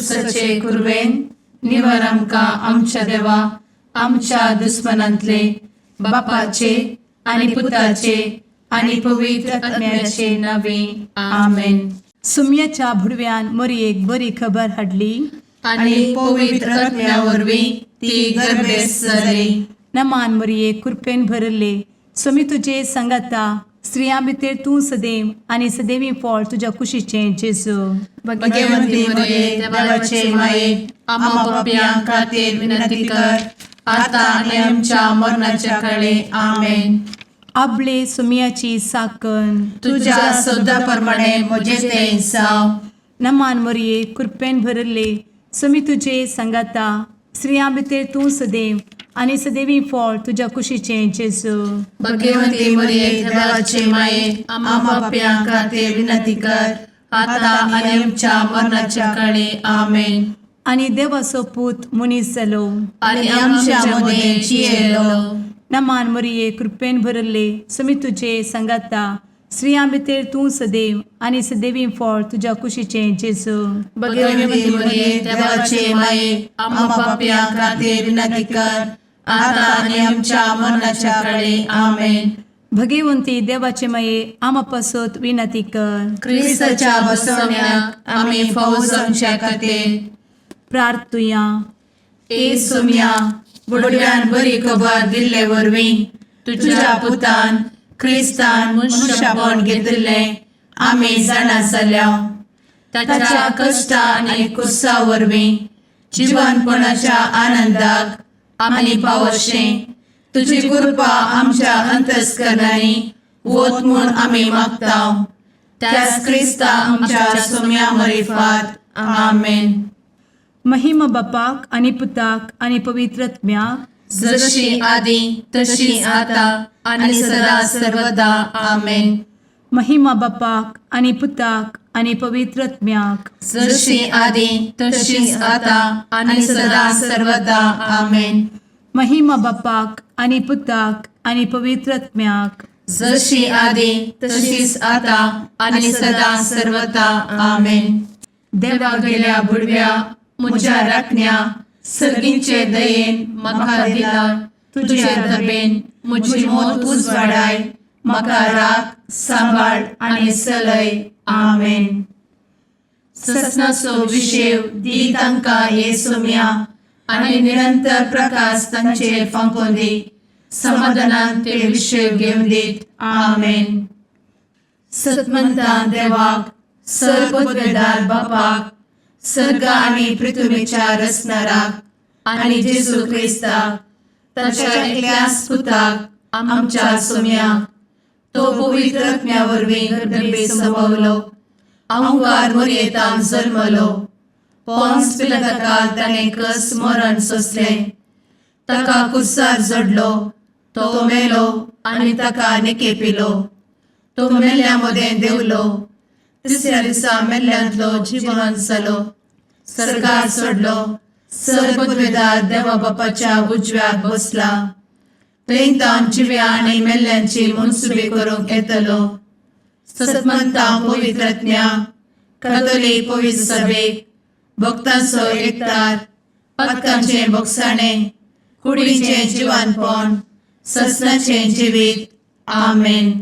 खुर्सचे कुर्वेन निवर आमकां आमच्या देवा आमच्या दुस्मनांतले बापाचे आनी पुताचे आनी पवित्र आत्म्याचे नावे आमेन. सुम्याच्या भुडव्यान मरयेक बरी खबर हाडली आनी पवित्र आत्म्या वरवीं ती गर्भेस जाली. नमान मरयेक कृपेन भरले समी तुजे संगाता स्त्रियां भितर तूं सदैव आनी सदैवी फळ तुज्या कुशीचें जेजू. भगवंती मरिये देवाचे माये आम्हा पाप्यां खातीर विनंती कर आता आनी आमच्या मरणाच्या काळी आमेन. आपले सुम्याची साकन तुझ्या सोदा प्रमाणे म्हजे तें जावं. नमान मरये कृपेन भरले समी तुजे संगाता स्त्रियां भितर तूं सदैव आनी सदैवी फळ तुज्या कुशीचें जेजू. भगवंती मरिये देवाचे माये आम्हा पाप्यां खातीर विनंती कर आता आनी आमच्या मरणाच्या काळी आमेन. आनी देवाचो पूत मनीस जालो आनी आमच्या मदें जियेलो. नमान मरये कृपेन भरले समी तुजे संगाता स्त्रियां भितर तूं सदैव आनी सदैवी फळ तुज्या कुशीचें जेजू. भगवंती मरिये देवाचे माये आम्हा पाप्यां खातीर विनंती कर आता आनी आमच्या मरणाच्या काळी आमेन. भगवंती देवाचे माये आमा पासत विनंती कर. क्रिस्ताच्या बसवण्याक आमी फावो जावचे खातीर प्रार्थुया. ए सुम्या बुडव्यान बरी खबर दिल्ले वरवीं तुज्या पुतान क्रिस्तान मनशापण घेतिल्ले आमी जाणा जाल्या. ताच्या कश्टा आनी कुर्सा वरवीं जिवनपणाच्या आनंदाक आमी पावशें तुजी कृपा आमच्या अंतस्करणांनी वोत म्हूण आमी मागता. त्याच क्रिस्ता आमच्या सुम्या मरिफात आमेन. महिमा बापाक आनी पुताक आनी पवित्र आत्म्याक जशी आदी तशी आता आनी सदा सर्वदा आमेन. महिमा बापाक आनी पुताक आनी पवित्र आत्म्याक जशी आदी तशीच आता आनी सदा सर्वदा आमेन. महिमा बापाक आनी पुताक आनी पवित्र आत्म्याक जशी आदी तशीच आता आनी सदा सर्वदा आमेन. देवा गेल्या बुडव्या म्हज्या राखण्या सर्गींचे दयेन म्हाका दिला तुजे धबेन म्हजी मोत उजवाडाय म्हाका राख सांबाळ आनी चलय आमेन. ससनाचो विशेव दी तांकां हे सुम्या आनी निरंतर प्रकाश तांचेर फांकून दी. समाधानान ते विशेव घेवन दीत आमेन. सतमंता देवाक सर्वपदवेदार बापाक सर्ग आनी पृथ्वीच्या रचणाराक आनी जेजू क्रिस्ताक ताच्या एकल्याच पुताक आमच्या सुम्याक तो पवित्र आत्म्या वरवीं गर्भे संभवलो. अंगार मरयेंत जल्मलो. पोंस पिलाताकाल ताणें कस मरण सोंसलें. ताका कुर्सार जडलो. तो मेलो आनी ताका निकेपिलो. तो मेल्ल्या मदें देंवलो. तिसऱ्या दिसा मेल्ल्यांतलो जिवंत जालो. सर्गार चडलो. सर्वपदवेदार देवा बापाच्या उजव्याक बसला. थंय जिव्या आनी मेल्ल्यांची मनसुबी करूंक येतलो. सतमंता पवित्र आत्म्या कातोलीक पवित्र सभेक भक्तांचो एकठार पातकांचें भोगसाणें कुडीचें जिवनपण ससनाचें जिवीत आमेन.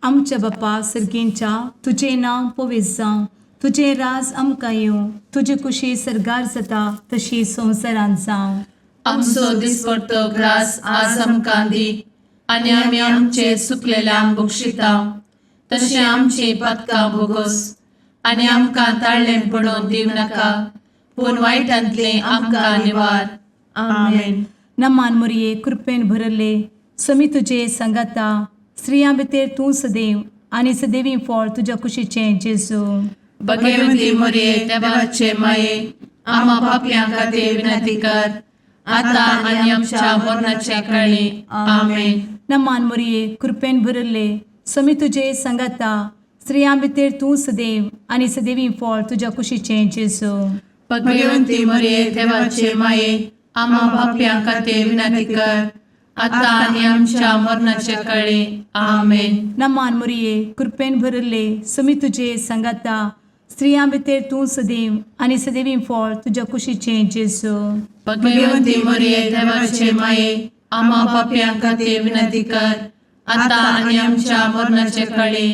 आमच्या बापा सर्गींच्या तुजें नांव पवित्र जावं. तुजें राज आमकां येवं. तुजी कुशी सर्गार जाता तशी संवसारांत जावं. आमचो दिसपडटो ग्रास आज आमकां दी आनी आमी आमचे चुकलेल्यांक बक्षिता तशें आमची पातकां भोगोस आनी आमकां ताळ्ळें पडोवन दिव नाका पूण वायटांतलें आमकां निवार आमेन. नमान मरये कृपेन भरले समी तुजे संगाता स्त्रियां भितर तूं सदैव आनी सदैवी फळ तुज्या कुशीचें जेजू. भगवंती मरिये देवाचे माये आम्हा पाप्यां खातीर विनंती कर आता आनी आमच्या मरणाच्या काळी आमेन. नमान मरये कृपेन भरले समी तुजे संगाता स्त्रियां भितर तूं सदैव आनी सदैवी फळ तुज्या कुशीचें जेजू. भगवंती मरिये देवाचे माये आम्हा पाप्यां खातीर विनंती कर आता आनी आमच्या मरणाच्या काळी आमेन. नमान मरये कृपेन भरले समी तुजे संगाता स्त्रियां भितर तूं सदैव आनी सदैवी फळ तुज्या कुशीचें जेजू. भगवंती मरिये देवाचे माये आम्हा पाप्यां खातीर विनंती कर आता आणि आमच्या मरणाचे काळी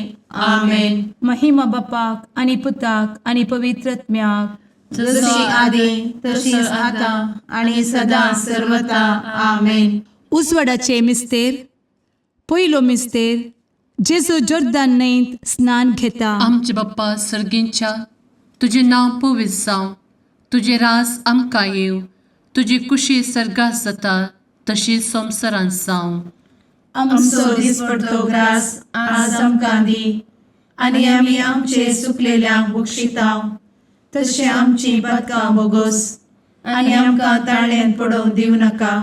आमेन. महिमा बापाक आनी पुताक आनी पवित्रत्म्याक, जशी आदी तशीच आता आणि सदा सर्वदा आमेन. उजवाडाचे मिस्तेर. पयलो मिस्तेर, जेजू जोर्दान न्हंयेंत स्नान घेता. आमचे बाप्पा सर्गींच्या, तुझे नाव पवित्र जावं, तुझे रास आमकां येव, तुजी कुशी सर्गात जाता तशी संवसारांत जावं. आमचो दिसपडटो ग्रास आज आमकां दी आणि आमी आमचे सुकलेल्यांक बक्षितांव, तशें आमची पातकां बोगोस आनी आमकां ताळ्यान पडोवंक दिवं नाका,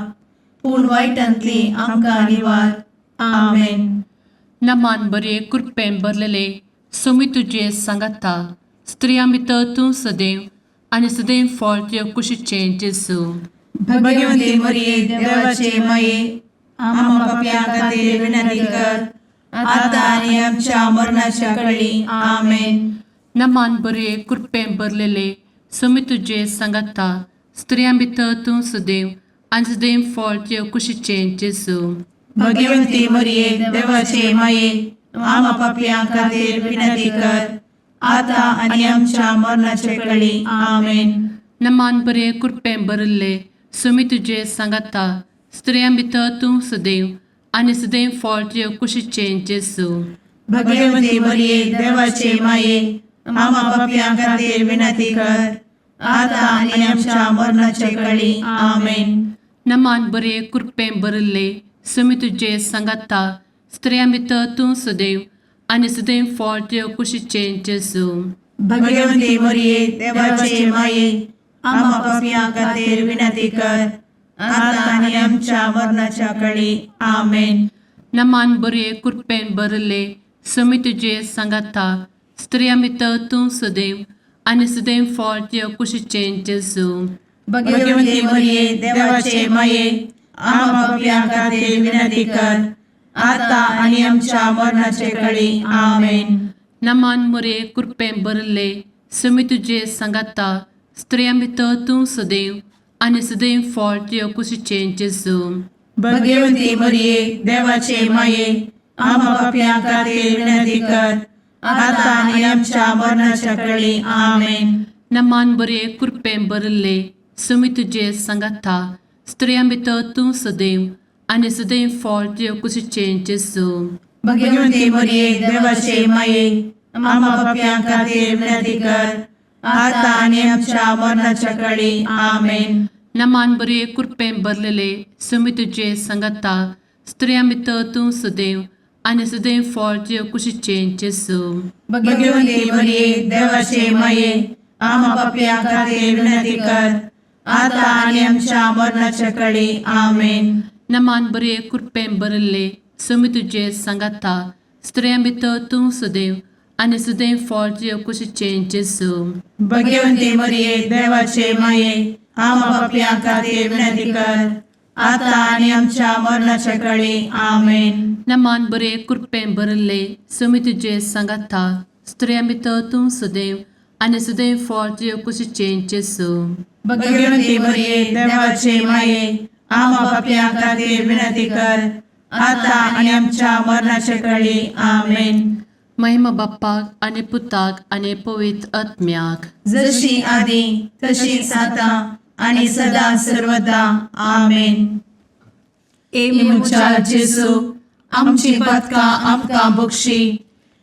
पूण वायटांतली आमकां निवार. आमेन. नमान बरे कृपेन भरलेले सोमी तुझे सांगाता, स्त्रियां भितर तूं सदैव आनी सदैव फळ तुज्या कुशीचें जेजू. भगवंती मरिये देवाचे माये आम्हा पाप्यां खातीर विनंती कर आता आणि आमच्या मरणाच्या काळी आमेन. नमान बरे कृपेन भरलेले सोमी तुझे सांगाता, स्त्रियां भितर तूं सदैव आनी सदैव फळ तुज्या कुशीचें जेजू. भगवंती मरिये देवाचे माये आम्हा पाप्यां खातीर विनंती कर आता आणि आमच्या मरणाचे काळी आमेन. नमान बरे कृपेन भरले सोमी तुझे सांगाता, स्त्रियां भितर तूं सदैव आनी सदैव फळ तुज्या कुशीचें जेजू. भगवंती मरिये देवाचे माये आम्हा पाप्यां खातीर विनंती कर आता आणि आमच्या मरणाचे काळी आमेन. नमान बरे कृपेन भरले सोमी तुझे सांगाता, स्त्रियां भितर तूं सदैव आनी सदैव फळ तुज्या कुशीचें जेजू. भगवंती मरिये देवाचे माये आम्हा पाप्यां खातीर विनंती कर आता आणि आमच्या मरणाच्या काळी आमेन. नमान बरे कृपेन भरले सोमी तुझे सांगाता, स्त्रियां भितर तूं सदैव आनी सदैव फळ तुज्या कुशीचें जेजू. भगवंती मरिये देवाचे माये आम्हा पाप्यां खातीर विनंती कर आता आणि आमच्या मरणाचे काळी आमेन. नमान बरे कृपेन भरले सोमी तुझे सांगाता, स्त्रियां भितर तूं सदैव आनी सदैव फळ तुज्या कुशीचें जेजू. भगवंती मरिये देवाचे माये आम्हा पाप्यां खातीर विनंती कर आता आणि आमच्या मरणाच्या काळी आमेन. नमान बरे कृपेन भरले सोमी तुझे सांगाता, स्त्रियां भितर तूं सदैव आनी सदैव फळ तुज्या कुशीचें जेजू. भगवंती मरिये देवाचे माये आम्हा पाप्यां खातीर विनंती कर आता आणि आमच्या मरणाच्या काळी आमेन. नमान बरे कृपेन भरलेले सोमी तुझे सांगाता, स्त्रियां भितर तूं सदैव आनी सदैव फळ तुज्या कुशीचें जेजू. भगवंती मरिये देवाचे माये आम्हा पाप्यां खातीर विनंती कर आता आणि आमच्या मरणाच्या काळी आमेन. नमान बरे कृपेन भरले सोमी तुझे सांगाता, स्त्रियां भितर तूं सदैव आनी सदैव फळ तुज्या कुशीचें जेजू. भगवंती मरिये देवाचे माये आम्हा पाप्यां खातीर विनंती कर आता आणि आमच्या मरणाच्या काळी आमेन. नमान बरे कृपेन भरले सोमी तुझे सांगाता, स्त्रियां भितर तूं सदैव आनी सदैव फळ तुज्या कुशीचें जेजू. भगवंती मरिये देवाचे माये आम्हा पाप्यां खातीर विनंती कर आता आणि आमच्या मरणाच्या काळी आमेन. महिमा बाप्पाक आनी पुताक आनी पवित्र आत्म्याक, जशी आदी तशीच आता आणि सदा सर्वदा आमेन. मुचा जेजू आमची पातकां आमकां बक्षी,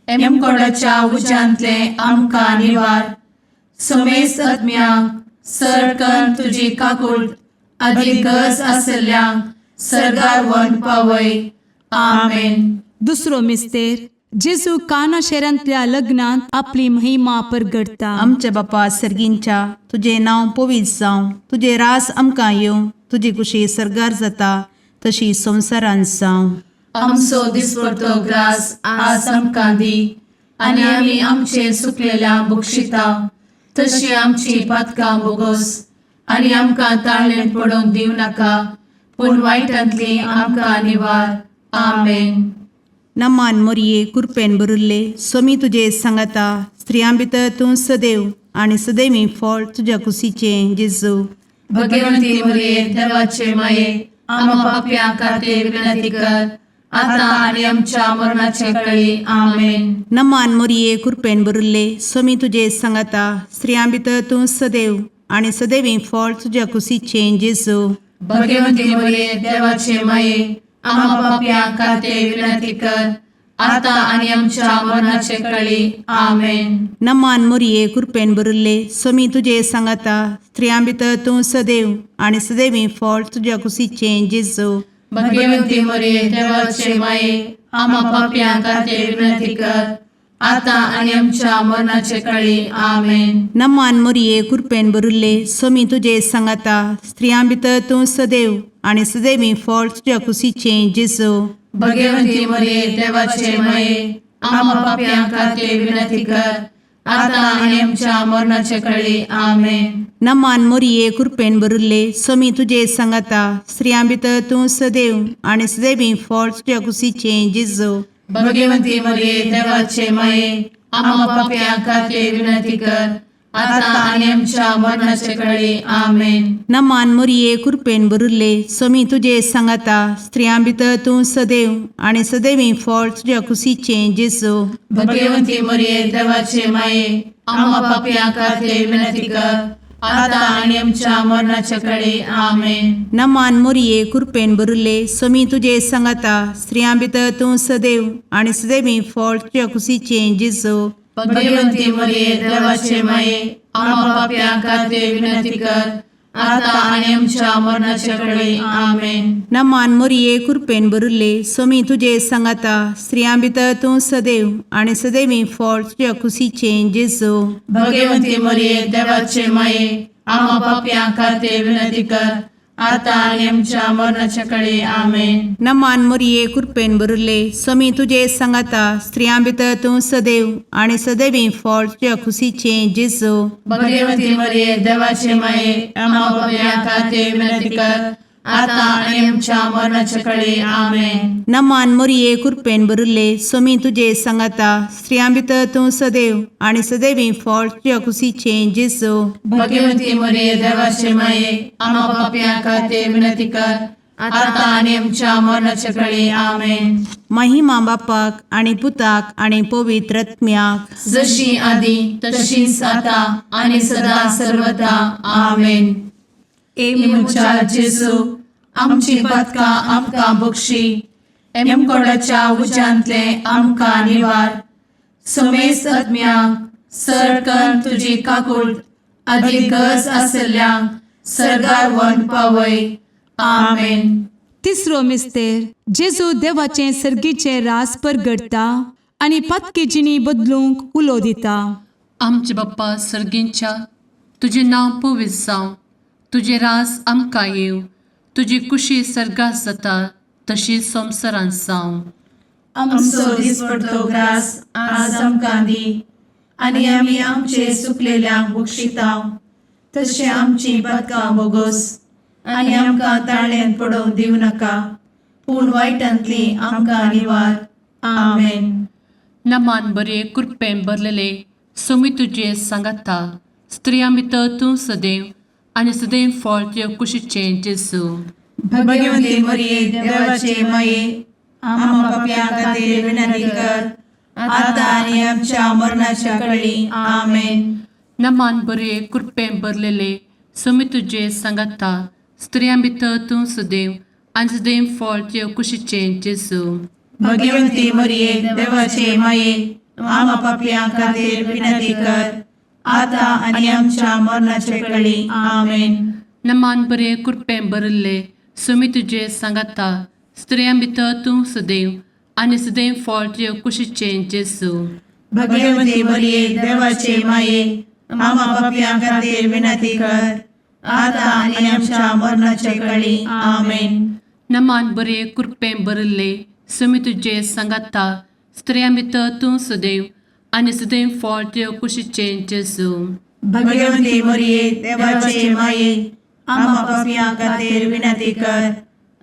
एमकोडाच्या उज्यांतले आमकां निवार. सोमेस आत्म्यांक सडकन तुजी काकूट अधिक गरज आसल्ल्यांक सर्गार व्हरून पावय. आमेन. दुसरो मिस्तेर. जेजू काना शेरांतल्या लग्नांत आपली महिमा परगडता. आमच्या बापा सर्गींच्या, तुझे नाव पवित्र जावं, तुझे रास आमकां येवं, तुजी कुशी सर्गार जाता तशी संवसारांत जावं. आमचो दिसपडटो ग्रास आज आमकां दी आणि आमी आमचे सुकलेल्यांक बक्षितांव, तशी आमची पातकां बोगोस आणि आमकां ताळ्यान पडोवंक दिवं नाका, पूण वायटांतली आमकां निवार. आमेन. नमान मोरये कृपेन भरुल्ले, सोमी तुजे सांगाता, स्त्रियां भितर तूं सदैव आणि सदैवी फळ तुझ्या कुशीचें जेजू. भगवंती मरिये देवाचे माये आम्हा पाप्यां खातीर विनंती कर आता आणि आमच्या मरणाचे काळी आमेन. नमान मोरये कृपेन भरिल्ले स्वामी तुजे सांगाता स्त्रियां भितर तूं सदैव आणि सदैवी फळ तुझ्या कुशीचें जेजू. भगवंती मरिये देवाचे माये आम्हा पाप्यां खातीर विनंती कर आता आणि आमच्या मरणाचे काळी आमेन. नमान मोरये कृपेन भरिल्ले स्वामी तुजे सांगाता स्त्रियां भितर तूं सदैव आणि सदैवी फळ तुझ्या कुशीचें जेजू. भगवंती मरिये देवाचे माये आम्हा पाप्यां खातीर विनंती कर आता आणि आमच्या मरणाचे काळी आमेन. नमान मोरये कृपेन भरिल्ले स्वामी तुजे सांगाता स्त्रियां भितर तूं सदैव आणि सदैवी फळ तुझ्या कुशीचें जेजू. भगवंती मरिये देवाचे माये आम्हा पाप्यां खातीर विनंती कर आता आणि आमच्या मरणाचे काळी आमेन. नमान मोरये कृपेन भरिल्ले स्वामी तुजे सांगाता स्त्रियां भितर तूं सदैव आणि सदैवी फळ तुझ्या कुशीचें जेजू. भगवंती मरिये देवाचे माये आम्हा पाप्यां खातीर विनंती कर आता आणि आमच्या मरणाचे काळी आमेन. नमान मोरये कृपेन भरिल्ले स्वामी तुजे सांगाता स्त्रियां भितर तूं सदैव आणि सदैवी फळ तुझ्या कुशीचें जेजू. भगवंती मरिये देवाचे माये आम्हा पाप्यां खातीर विनंती कर आता आणि आमच्या मरणाचे काळी आमेन. नमान मोरये कृपेन भरिल्ले स्वामी तुजे सांगाता स्त्रियां भितर तूं सदैव आणि सदैवी फळ तुझ्या कुशीचें जेजू. भगवंती मरिये देवाचे माये आम्हा पाप्यां खातीर विनंती कर आता आणि आमच्या मरणाचे काळी आमेन. नमान मोरये कृपेन भरिल्ले स्वामी तुजे सांगाता स्त्रियां भितर तूं सदैव आणि सदैवी फळ तुझ्या कुशीचें जेजू. भगवंती मरिये देवाचे माये आम्हा पाप्यां खातीर विनंती कर आता आणि आमच्या मरणाच्या काळी आमेन. नमान मोरये कृपेन भरिल्ले स्वामी तुजे सांगाता स्त्रियां भितर तूं सदैव आणि सदैवी फळ तुझ्या कुशीचें जेजू. भगवंती मरिये देवाचे माये आम्हा पाप्यां खातीर विनंती कर आता आणि आमच्या मरणाच्या काळी आमेन. नमान मोरये कृपेन भरिल्ले स्वामी तुजे सांगाता स्त्रियां भितर तूं सदैव आणि सदैवी फळ तुझ्या कुशीचें जेजू. भगवंती मरिये देवाचे माये आम्हा पाप्यां खातीर विनंती कर आता आणि आमच्या मरणाच्या काळी आमेन. महिमा बापाक आणि पुताक आणि पवित्र आत्म्याक जशी आधी तशीच आता आणि सदा सर्वदा आमेन. एमुच्या जेजू आमची पदकां आमकां बक्षी एमकोडाच्या उज्यांतले आमकां निवार. समेस्त आत्म्यांक सरकन तुजी काकूट अधिक गज आसल्यांक सरगार वन पावय. आमेन. तिसरो मिस्तेर जेजू देवाचें सर्गीचें रास परगडटा आनी पत्की जिणी बदलूंक उलो दिता. आमचे बाप्पा सर्गींच्या तुजें नांव पवित्र जावं, तुजें रास आमकां येवं, तुजी कुशी सर्गास जाता तशी संवसारांत जावं. आमचो दिसपडटो ग्रास आज आमकां दी आनी आमी आमचे सुकलेल्यांक बक्षितांव तशें आमची पदकां बोगोस आनी आमकां ताळ्यान पडोवंक दिवं नाका पूण वायटांतली आमकां निवार. आमेन. नमान बरे कृपेन भरलेले सोमी तुजे सांगाता स्त्रियां भितर तूं सदैव आनी सदैव फळ तुज्या कुशीचें जेजू. भगवंती मरिये देवाचे माये आम्हा पाप्यां खातीर विनंती कर आता आनी आमच्या मरणाच्या काळी. आमेन. नमान बरे कृपेन भरलेले सोमी तुजे सांगाता स्त्रियां भितर तूं सदैव आनी सदैव फळ तुज्या कुशीचें जेजू. भगवंती मरिये देवाचे माये आम्हा पाप्यां खातीर विनंती कर आता आनी आमच्या मरणाचे काळी. आमेन. नमान बरे कृपेन भरले सोमी तुजे सांगाता स्त्रियां भितर तूं सदैव आनी सदैव फळ तुज्या कुशीचें जेजू. भगवंती मरिये देवाचे माये आम्हा पाप्यां खातीर विनंती कर आता आनी आमच्या मरणाचे काळी. आमेन. नमान बरे कृपेन भरले सोमी तुजे सांगाता स्त्रियां भितर तूं सदैव आनी सदैव फळ तुज्या कुशीचें जेजू. भगवंती मरिये देवाचे माये आम्हा पाप्यां खातीर विनंती कर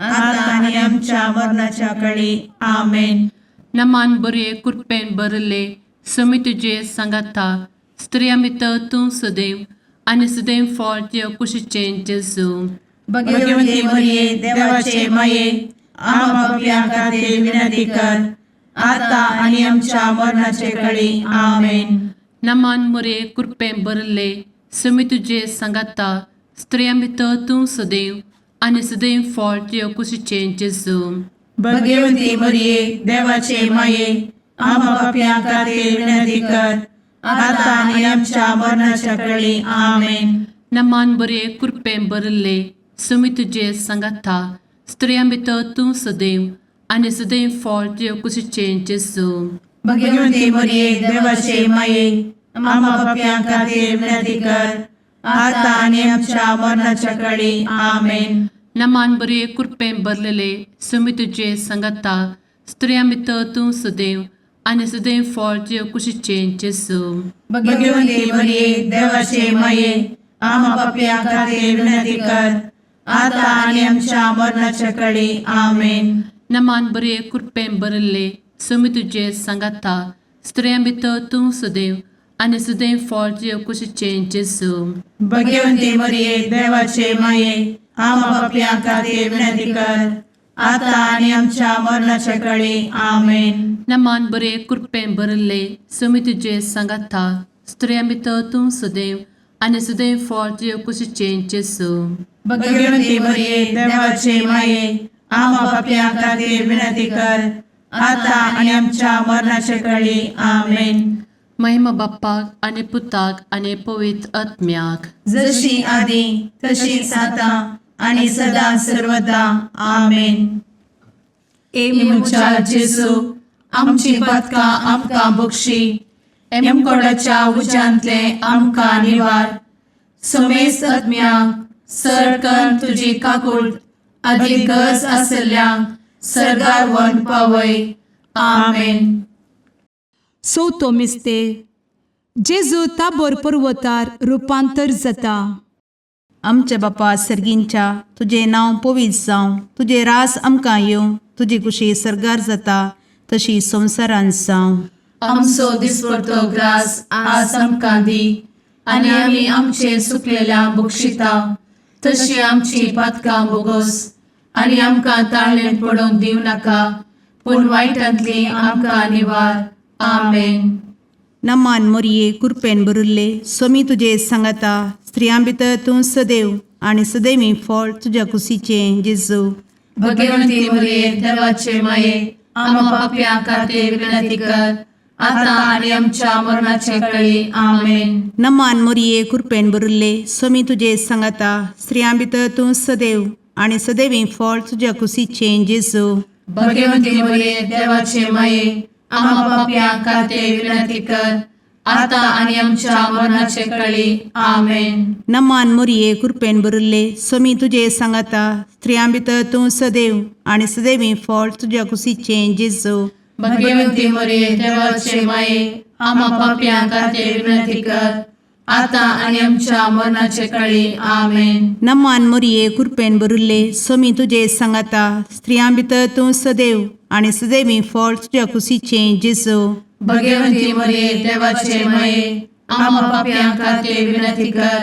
आता आनी आमच्या मरणाच्या काळी. आमेन. नमान बरे कृपेन भरले समी तुझे सांगाता स्त्रियां भितर तूं सदैव आनी सदैव फळ तुझ्या कुशीचें जेजू. भगवंती मरिये देवाचे माये आम्हा पापियां खातीर विनंती कर आता आणि आमच्या मरणाचे काळी आमेन. नमान मोरे कृपें भरले समी तुझे सांगाता स्त्रियां भितर तूं सदैव आनी सदैव फळ तुझ्या कुशीचें जेजू. भगवंती मरिये देवाचे माये आम्हा पापियां खातीर विनंती कर आता आणि आमच्या मरणाच्या काळी आमेन. नमान बरे कृपें भरले समी तुझे सांगाता स्त्रियां भितर तूं सदैव आनी सदैव फळ तुझ्या कुशीचें जेजू. भगवंती मरिये देवाचे माये आम्हा पापियां खातीर विनंती कर आता आणि आमच्या मरणाच्या काळी आमेन. नमान बरे कृपें भरलेले समी तुझे सांगाता स्त्रियां भितर तूं सदैव आनी सदैव फळ तुझ्या कुशीचें जेजू. भगवंती मरिये देवाचे माये आम्हा पापियां खातीर विनंती कर आता आणि आमच्या मरणाच्या काळी आमेन. नमान बरे कृपें भरले समी तुझे सांगाता स्त्रियां भितर तूं सदैव आनी सदैव फळ तुझ्या कुशीचें जेजू. भगवंती मरिये देवाचे माये आम्हा पापियां खातीर विनंती कर आता आणि आमच्या मरणाच्या काळी आमेन. नमान बरे कृपें भरले समी तुझे सांगाता स्त्रियां भितर तूं सदैव आनी सदैव फळ तुझ्या कुशीचें जेजू. भगवंती मरिये देवाचे माये आम्हा पापियां खातीर विनंती कर आता आणि आमच्या मरणाच्या काळी आमेन. महिमा बाप्पाक आनी पुताक आनी पवित्र आत्म्याक जशी आदी तशीच आता आणि सदा सर्वदा आमेन. मुचा जेजू आमची पदकां आमकां बक्षी एमकोडाच्या उज्यांतले आमकां निवार. समेस्त आत्म्यांक सरकन तुजी काकूट अधिक गरज आसल्यांक सरगार वन पावय. आमेन. चवथो मिस्तेर जेजू ताबोर पर्वतार रुपांतर जाता. आमच्या बापा सर्गींच्या तुझे नांव पवित्र जावं, तुझे रास आमकां येवं, तुजी कुशी सरगार जाता तशी संवसारांत जावं. आमचो दिसपडटो ग्रास आज आमकां दी आनी आमी आमचे चुकलेल्यांक बक्षिता तशी आमची पातकां बोगोस आनी आमकां ताळ्ळें पडोवंक दिव नाका पूण वायटांतली आमकां निवार. आमेन. नमान मोरये कृपेन भरिल्ले समी तुजे सांगाता स्त्रियां भितर तूं सदैव आनी सदैवी फळ तुज्या कुशीचें जेजू. भगवंती मरिये देवाचे माये आम्हा पापियां खातीर विनंती कर आता आणि आमच्या मरणाचे काळी आमेन. नमान मोरये कृपेन भरिल्ले समी तुजे सांगाता स्त्रियां भितर तूं सदैव आनी सदैवी फळ तुज्या कुशीचें जेजू. भगवंती मरिये देवाचे माये आम्हा पापियां खातीर विनंती कर आता आणि आमच्या मरणाचे काळी आमेन. नमान मोरये कृपेन भरिल्ले समी तुजे सांगाता स्त्रियां भितर तूं सदैव आनी सदैवी फळ तुज्या कुशीचें जेजू. भगवंती मरिये देवाचे माये आम्हा पापियां खातीर विनंती कर आता आणि आमच्या मरणाचे काळी आमेन. नमान मोरये कृपेन भरिल्ले समी तुजे सांगाता स्त्रियां भितर तूं सदैव आनी सदैवी फळ तुज्या कुशीचें जेजू. भगवंती मरिये देवाचे माये आम्हा पापियां खातीर विनंती कर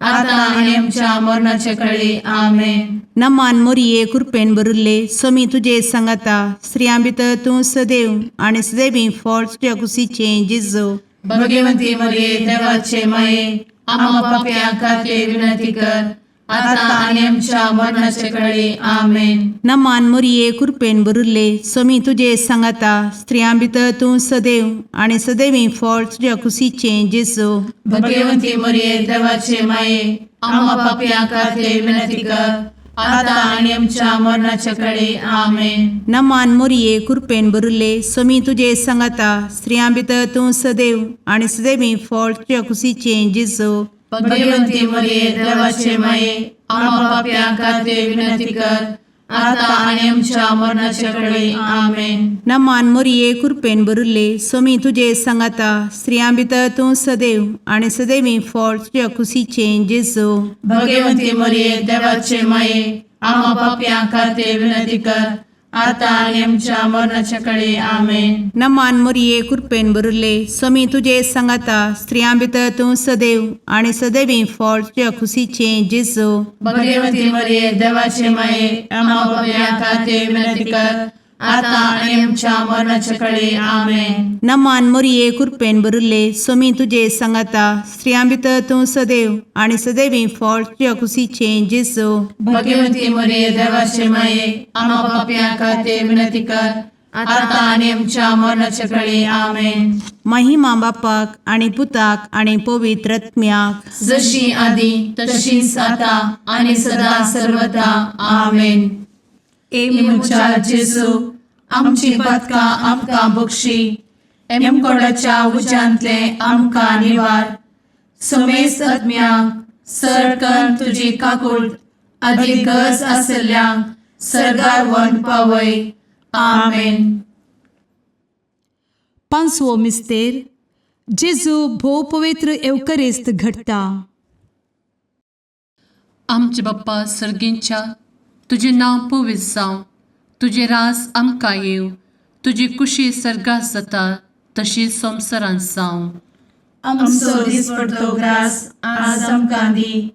आता आणि आमच्या मरणाचे काळी आमेन. नमान मोरये कृपेन भरिल्ले समी तुजे सांगाता स्त्रियां भितर तूं सदैव आनी सदैवी फळ तुज्या कुशीचें जेजू. भगवंती मरिये देवाचे माये आम्हा पापियां खातीर विनंती कर आता आणि आमच्या मरणाचे काळी आमेन. नमान मोरये कृपेन भरिल्ले समी तुजे सांगाता स्त्रियां भितर तूं सदैव आनी सदैवी फळ तुज्या कुशीचें जेजू. भगवंती मरिये देवाचे माये आम्हा पापियां खातीर विनंती कर आता आणि आमच्या मरणाच्या काळी आमेन. नमान मोरये कृपेन भरिल्ले समी तुजे सांगाता स्त्रियां भितर तूं सदैव आनी सदैवी फळ तुज्या कुशीचें जेजू. भगवंती मरिये देवाचे माये आम्हा पापियां खातीर विनंती कर आता आणि आमच्या मरणाच्या काळी आमेन. नमान मोरये कृपेन भरिल्ले समी तुजे सांगाता स्त्रियां भितर तूं सदैव आनी सदैवी फळ तुज्या कुशीचें जेजू. भगवंती मरिये देवाचे माये आम्हा पापियां खातीर विनंती कर आता आणि आमच्या मरणाच्या काळी आमेन. नमान मोरये कृपेन बरुले स्वामी तुझे सांगाता स्त्रियां भितर तूं सदैव आणि सदैवी फळ तुझ्या खुशीचे जेजू. भगवती मरिये देवाचे माये आम्हा पाप्यां खातीर विनंती कर, आता आणि आमच्या मरणाच्या काळी आमेन. नमान मोरये कृपेन बरुले स्वामी तुझे सांगाता स्त्रियां भितर तूं सदैव आणि सदैवी फळ तुझ्या खुशीचे जेजू. भगवती मरिये देवाचे माये आम्हा पाप्यां खातीर विनंती कर, आता आणि आमच्या मरणाच्या काळी आमेन. महिमा बापाक आणि पुताक आणि पवित्र आत्म्याक, जशी आधी तशीच आता आणि सदा सर्वदा आमेन. मुचा जेजू आमची पदकां आमकां बक्षी, एमकोडाच्या उज्यांतले आमकां निवार. समेस्त आत्म्यांक सरकन तुजी काकूट अधिक गरज आसल्ल्यांक सरगार वन पावय. आमेन. पांचवो मिस्तेर जेजू भोव पवित्र एवकरेस्त घडटा. आमचे बाप्पा सर्गींच्या तुझे नांव पवित्र जावं, तुझे रास आमकां येव, तुजी कुशी सर्गास जाता तशी संवसारांत जावं. आमचो दिसपडटो ग्रास आज आमकां दी,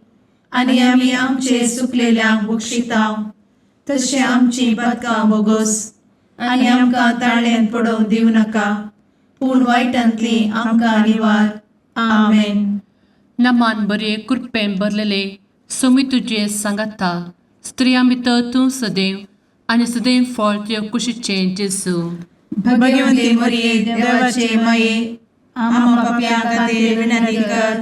आनी आमी आमचे चुकलेल्यांक बक्षितांव. तशें आमची पदकां बोगोस आनी आमकां ताळ्यान पडोवंक दिवं नाका, पूण वायटांतली आमकां निवार. आमेन. नमान बरे कृपेन भरलेले सोमी तुझे सांगाता स्त्रियां भितर तूं सदैव आणि सदैव फळ तुझ्या कुशीचे जेजू. भगवती मरिये देवाचे माये आम्हा पाप्यां खातीर विनंती कर,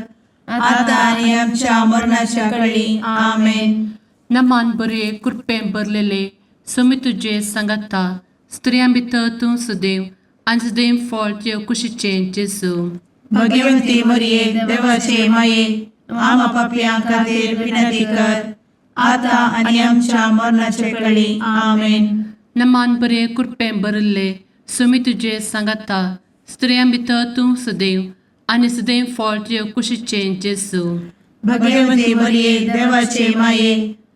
आता आनी आमच्या मरणाच्या काळी आमेन. नमान बरे कृपेन भरलेले सोमी तुझे सांगाता स्त्रियां भितर तूं सदैव आणि सदैव फळ तुझ्या कुशीचे जेजू. भगवती मरिये देवाचे माये आम्हा पाप्यां खातीर विनंती कर, आता आनी आमच्या मरणाच्या काळी आमेन. नमान बरे कृपेन भरले सोमी तुझे सांगाता स्त्रियां भितर तूं सदैव आणि सदैव फळ तुझ्या कुशीचे जेजू. भगवती मरिये देवाचे माये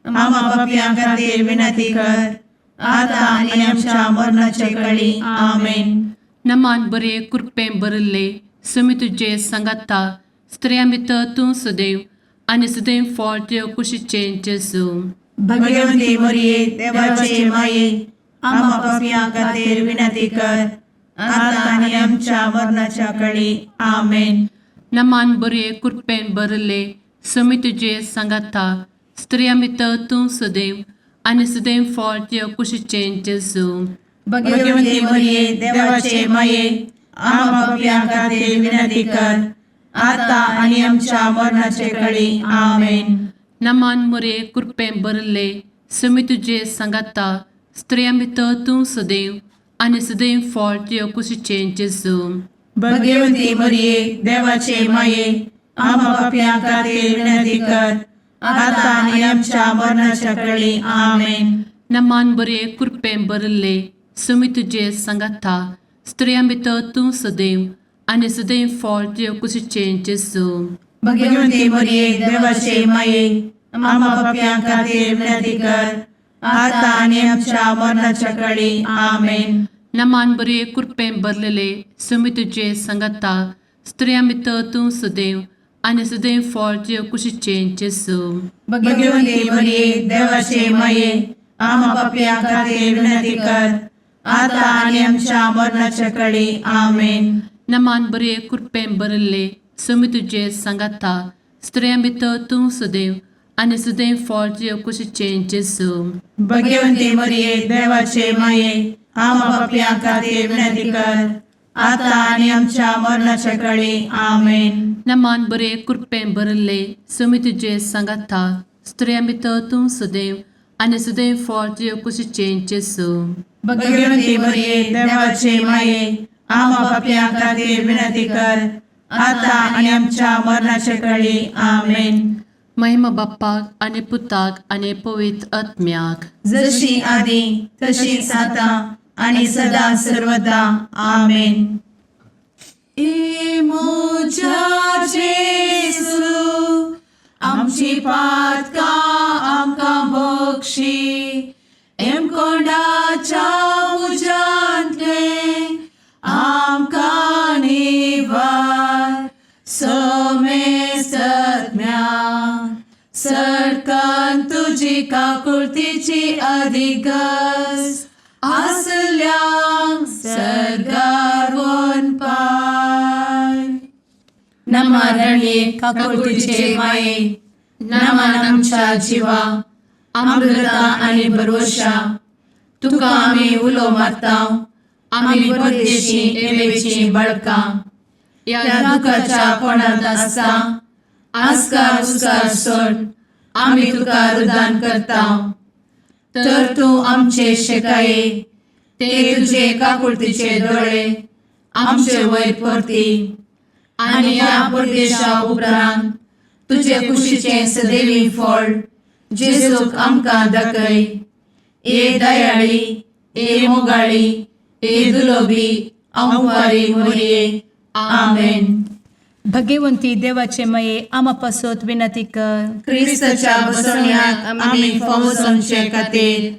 आम्हा पाप्यां खातीर विनंती कर, आता आनी आमच्या मरणाच्या काळी आमेन. नमान बरे कृपेन भरले सोमी तुझे सांगाता स्त्रियां भितर तूं सदैव आणि सदैव फळ तुझ्या कुशीचे जेजू. भगवती मरिये देवाचे माये आम्हा पाप्यां खातीर विनंती कर, आता आनी आमच्या मरणाच्या काळी आमेन. नमान बरे कृपेन भरले सोमी तुझे सांगाता स्त्रियां भितर तूं सदैव आणि सदैव फळ तुझ्या कुशीचे जेजू. भगवती मरिये देवाचे माये आम्हा पाप्यां खातीर विनंती कर, आता आनी आमच्या मरणाच्या काळी आमेन. नमान बरे कृपेन भरले सोमी तुझे सांगाता स्त्रियां भितर तूं सदैव आणि सदैव फळ तुझ्या कुशीचे जेजू. भगवती मरिये देवाचे माये आम्हा पाप्यां खातीर विनंती कर, आता आनी आमच्या मरणाच्या काळी आमेन. नमान बरे कृपेन भरले सोमी तुझे सांगाता स्त्रियां भितर तूं सदैव आणि सदैव फळ तुझ्या कुशीचे जेजू. भगवती मरिये देवाचे माये आम्हा पाप्यां खातीर विनंती कर, आता आनी आमच्या मरणाच्या काळी आमेन. नमान बरे कृपेन भरलेले सोमी तुझे सांगाता स्त्रियां भितर तूं सदैव आणि सदैव फळ तुझ्या कुशीचे जेजू. भगवती मरिये देवाचे माये आम्हा पाप्यां खातीर विनंती कर, आता आनी आमच्या मरणाच्या काळी आमेन. नमान बरे कृपेन भरले सोमी तुझे सांगाता स्त्रियां भितर तूं सदैव आणि सदैव फळ तुझ्या कुशीचे जेजू. भगवती मरिये देवाचे माये आम्हा पाप्यां खातीर विनंती कर, आता आनी आमच्या मरणाच्या काळी आमेन. नमान बरे कृपेन भरले सोमी तुझे सांगाता स्त्रियां भितर तूं सदैव आणि सदैव फळ तुझ्या कुशीचे जेजू. भगवती मरिये देवाचे माये आम्हा पाप्यां खातीर विनंती कर, आता आनी आमच्या मरणाच्या काळी आमेन. महिमा बाप्पाक आणि पुताक आणि पवित्र आत्म्याक, जशी आधी तशीच आता आणि सदा सर्वदा आमेन. मोजा जेसू आमची पातकां आमकां बक्षी, एम कोंडाच्या काकुळतीची अधिगस आसल्या सरगार वन पाय. नमारणे काकुळतीचे माये नमान आमच्या जिवा अमृता आणि भरवशा तुका आम्ही उलो मारताव. आम्ही परदेशी एवेची बळका या दुखाच्या कोणात आसता आस्कार उस्कार सोड आम्ही तुका रुदान करताव. तर तू आमचे शेकाये ते तुझे काकुळतीचे डोळे आमचे वयर परती आणि या परदेशा उपरांत तुझे कुशीचे सदैवी फळ जेजूक आमकां दाखय. ए दयाळी ए मोगाळी ए दुलोबी अंवारी मोरये. आमेन. भगवंती देवाचे मये आम्हा पासोत विनंती कर. क्रिस्ताच्या बसवण्यात आम्ही फावोसोनचे खातीर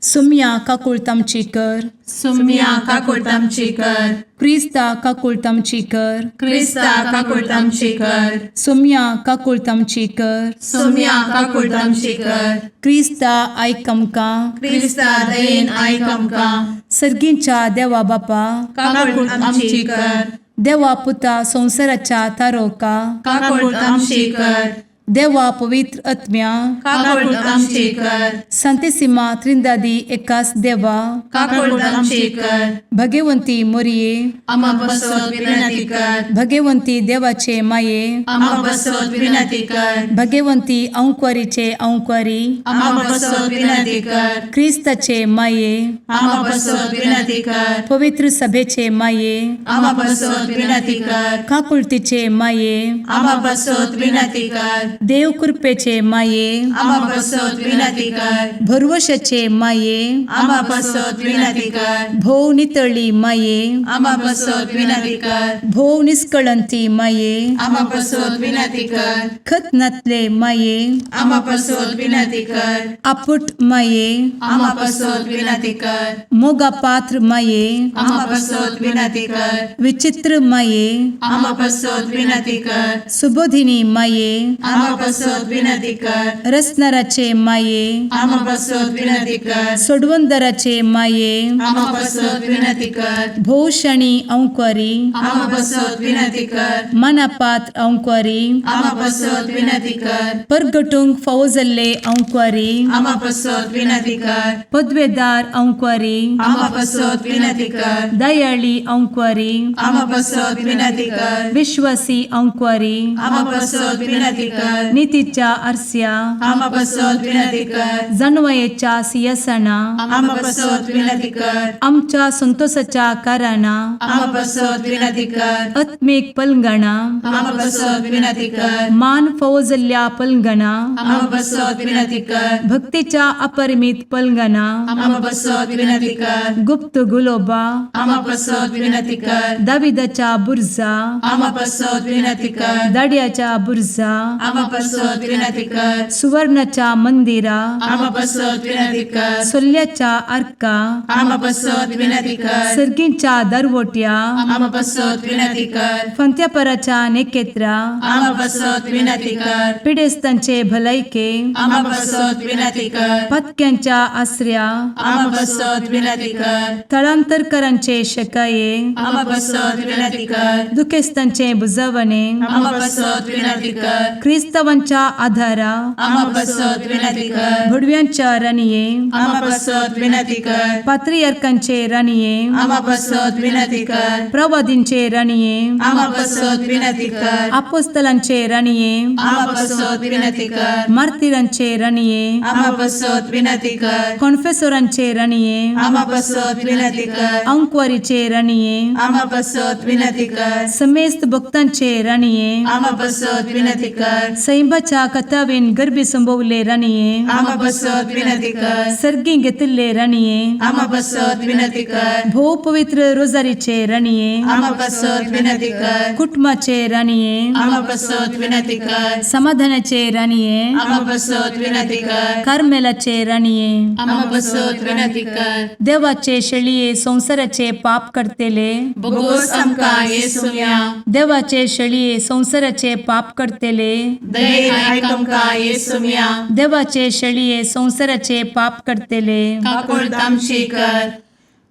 सुम्या काकुळतामची कर. सुम्या काकुळतामची कर. क्रिस्ता काकुळतामची कर. क्रिस्ता काकुळतामची कर. सुम्या काकुळतामची कर. सुम्या काकुळतामची कर. क्रिस्ता आयकमका. क्रिस्ता दयेन आयक आमकां. सर्गींच्या देवा बापा काकुळतामची कर. देवा पुता संसाराच्या तारोका. काकुळतामची कर. देवा पवित्र आत्म्या काकुळतामची कर. संतेसिमा त्रिंदादी एकाच देवा काकुळतामची कर. भगवंती मोरिये आम्हा बसवत विनंती कर. भगवंती देवाचे माये आम्हा बसवत विनंती कर. भगवंती औंक्वारीचे औंक्वारी आम्हा बसवत विनंती कर. ख्रिस्ताचे माये आम्हा बसवत विनंती कर. पवित्र सभेचे माये आम्हा बसवत विनंती कर. काकुळतीचे माये आम्हा बसवत विनंती कर. देव कृपेचे माये आम्हा बसवत विनंती कर. भरवशाचे माये आम्हा बसवत विनंती कर. भोव नितळी माये आम्हा बसवत विनंती कर. भोव निष्कळंती माये आम्हा बसवत विनंती कर. खत नातले माये आम्हा बसवत विनंती कर. आपुट माये आम्हा बसवत विनंती कर. मोगा पात्र माये आम्हा बसवत विनंती कर. विचित्र माये आम्हा बसवत विनंती कर. सुबोधिनी माये आम्हा बसवत विनंती कर. रसनाराचे माये आम्हा बसवत विनंती कर. सोडवंदराचे माये आम्हा बसवत विनंती कर. भोषणी औंक्वारी आम्हा बसवत विनंती कर. मनापात्र औंक्वारी आम्हा बसवत विनंती कर. परगटुंग फौजल्ले औंक्वारी आम्हा बसवत विनंती कर. पदवेदार औंक्वारी आम्हा बसवत विनंती कर. दयाळी औंक्वारी आम्हा बसवत विनंती कर. विश्वासी औंक्वारी आम्हा बसवत विनंती कर. नीतीच्या आरस्या आम्हा बसवत विनंती कर. जणवयेच्या सिंहासना आम्हा बसवत विनंती कर. आमच्या संतोषाच्या कारणा आम्हा बसवत विनंती कर. आत्मिक पलंगणा आम्हा बसवत विनंती कर. मान फौजल्या पलंगणा आम्हा बसवत विनंती कर. भक्तीच्या अपरिमित पलंगणा आम्हा बसवत विनंती कर. गुप्त गुलोबा आम्हा बसवत विनंती कर. दाविदाच्या बुर्जा आम्हा बसवत विनंती कर. दाडियाच्या बुर्जा आम्हा बसवत विनंती कर. सुवर्णाच्या मंदिरा आम्हा बसवत विनंती कर. सोल्याच्या अर्का आम्हा बसवत विनंती कर. सर्गींच्या दरवोट्या आम्हा बसवत विनंती कर. फंत्यापराच्या नेकेत्रा आम्हा बसवत विनंती कर. पिडेस्तांचे भलायके आम्हा बसवत विनंती कर. पथक्यांच्या आश्रया आम्हा बसवत विनंती कर. स्थळांतरकरांचे शकाये आम्हा बसवत विनंती कर. दुखेस्तांचे बुजावणे आम्हा बसवत विनंती कर. ख्रिस्तवांच्या आधारा आम्हा बसवत विनंती कर. भुडव्यांच्या राणीये आम्हा बसवत विनंती कर. पात्रियार्कांचे राणीये आम्हा बसवत विनंती कर. प्रवादींचे राणीये आम्हा बसवत विनंती कर. अपोस्तलांचे राणीये आम्हा बसवत विनंती कर. मार्तिरांचे राणीये आम्हा बसवत विनंती कर. कॉन्फेसोरांचे राणीये आम्हा बसवत विनंती कर. अंक्वारीचे राणीये आम्हा बसवत विनंती कर. समेस्त भक्तांचे राणीये आम्हा बसवत विनंती कर. सैंबाच्या कथावेन गर्भी संभवले राणीये आम्हा बसवत विनंती कर. सर्गी घेतले राणीये आम्हा बसवत विनंती कर. भो पवित्र रोजारीचे राणीये आम्हा बसवत विनंती कर. कुटुंबाचे राणीये आम्हा बसवत विनंती कर. समाधानाचे राणीये आम्हा बसवत विनंती कर. कार्मेलाचे राणीये आम्हा बसवत विनंती कर. देवाचे शळीये संसाराचे पाप करतेले बोगोस आमकां येसुया. देवाचे शळीये संसाराचे पाप करतेले दयेन आयक आमकां येसू मिया देवाचे शेळये संवसाराचे पाप करतेले काकूळ तामशी कर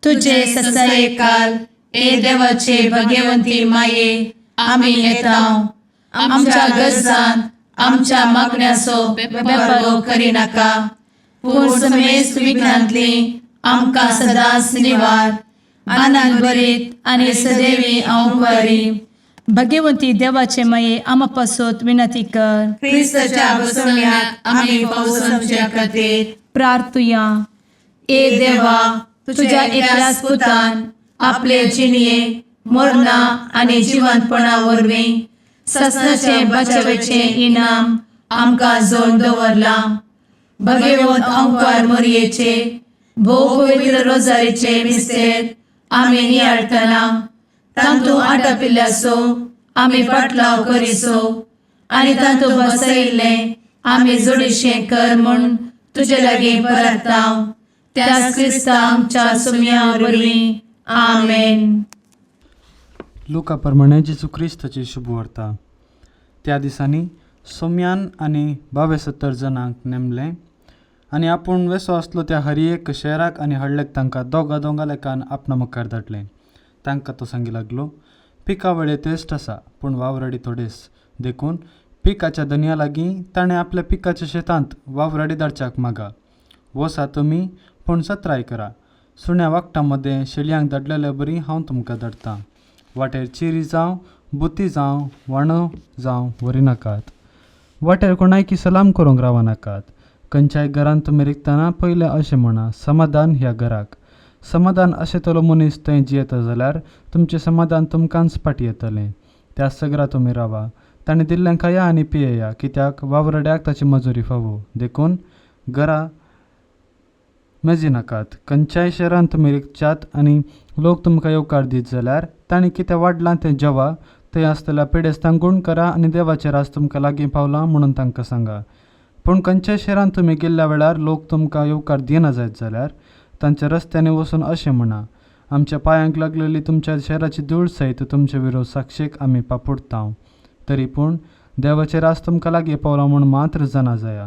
तुझे ससाये काल ए देवाचे भगवंती माये आमी येताव आमच्या गरजान आमच्या मागण्याचो बेपरो करी नाका पूण समेस्त विघ्नांतली आमकां सदांच निवार आनंद बरीत आनी सदैवी औंकवारी भगवंती देवाचे माये आमा पासत विनंती कर क्रिस्ताच्या बसवण्याक आमी पावसांच्या खातीर प्रार्थुया ए देवा तुझ्या एकल्याच पुतान आपले जिणये मरणा आनी जिवंतपणा वरवीं सस्नाचे बचावेचे इनाम आमकां जोड दवरला भगवंत औंकवार मरयेचे भोव पवित्र रोजारीचे मिस्तेर आमी नियाळटना तांतू आटापिल्ल्यासो आमी पाटलाव करिसो आनी तांतू बसयिल्ले आमी जोडिशें कर म्हूण तुजे लागीं परतांव त्याच क्रिस्ता आमच्या सुम्या वरवीं आमेन. लुका प्रमाणे जेजू क्रिस्ताची शुभ वार्ता. त्या दिसांनी सोम्यान आनी 72 जाणांक नेमले आनी आपूण वेसो आसलो त्या हर एक शहराक आनी हडलेक तांकां दोगा लेखान आपणा मुखार धाडलें. तांकां तो सांगी लागलो, पिका वेळे तेस्ट आसा पूण वावराडी थोडेच देखून पिकाच्या धन्या लागीं ताणें आपल्या पिकाच्या शेतांत वावराडी धाडच्याक मागा. वसा तुमी पूण सत्राय करा. सुण्या वाकटां मदें शेळयांक धाडलेले बरी हांव तुमकां धाडटां. वाटेर चिरी जावं बुती जावं वाणो जावं व्हरिनाकात. वाटेर कोणायकी सलाम करूंक रावनाकात. खंयच्याय घरांत तुमी रिकतना पयलें अशें म्हणा, समाधान ह्या घराक. समाधान अशें तलो मनीस थंय जियेता जाल्यार तुमचें समाधान तुमकांच फाटीं येतलें. त्या सगरा तुमी रावा. ताणें दिल्लें खाया आनी पियेया, कित्याक वावरड्याक ताची मजुरी फावो. देखून घरा मेजी नाकात. खंयच्याय शहरान तुमी रिकच्यात आनी लोक तुमकां येवकार दीत जाल्यार तांणी कितें वाडलां तें जेवा. थंय आसतल्या पिडेस्तांक गूण करा आनी देवाचें राज तुमकां लागीं पावलां म्हणून तांकां सांगा. पूण खंयच्याय शहरान तुमी गेल्ल्या वेळार लोक तुमकां येवकार दिना जायत जाल्यार तांच्या रस्त्यांनी वचून अशें म्हणा, आमच्या पांयांक लागलेली तुमच्या शहराची धूळ सयत तुमचे विरोध साक्षीक आमी पापुडतांव. तरी पूण देवाचें राज तुमकां लागीं पावलां म्हूण मात्र जाणा जाया.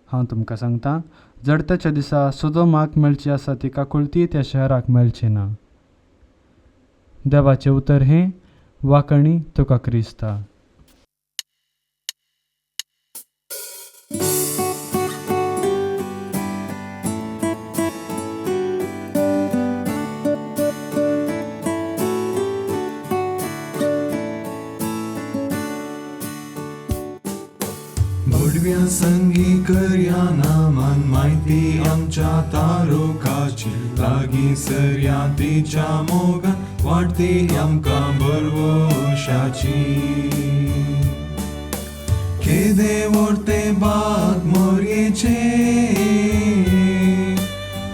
हांव तुमकां सांगतां, जडत्याच्या दिसा सोदोमाक मेळची आसा ती काकुळटी त्या शहराक मेळची ना. देवाचें उतर हें वाकणी तुका क्रिस्ता. भडव्या संगी करया नामान माहिती आमच्या तारोकाची लागीं सरया तिच्या मोगान वाटती आमकां बरवशाची. केदे व्हरते बाग मोरयेचे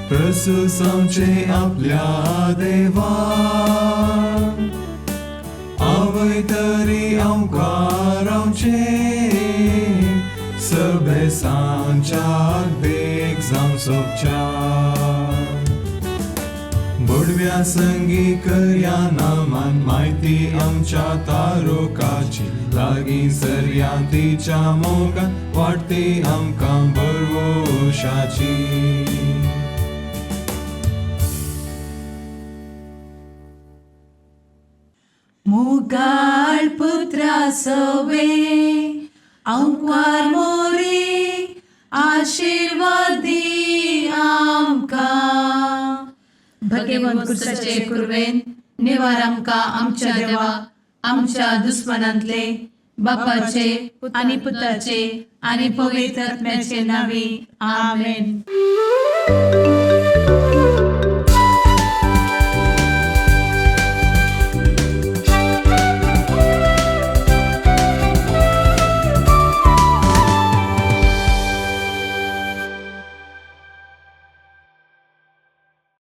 प्रसूसांचे आपल्या देवा. आवय तरी आमकां रावचे सबे सांच्याक देख जावं सोबच्या. बडव्या संगी करया नामान माहिती आमच्या तारोकाची लागीं सरया तिच्या मोगान वाटती आमकां बरवशाची. मुगाळ पुत्रा सवे औंकवार मोरी आशीर्वाद दी आमकां. भगवंत क्रिस्ताचे कुरवेन निवार आमकां आमच्या देवा आमच्या दुस्मनांतले बापाचे आनी पुताचे आनी पवित्र आत्म्याचे नांवी आमेन.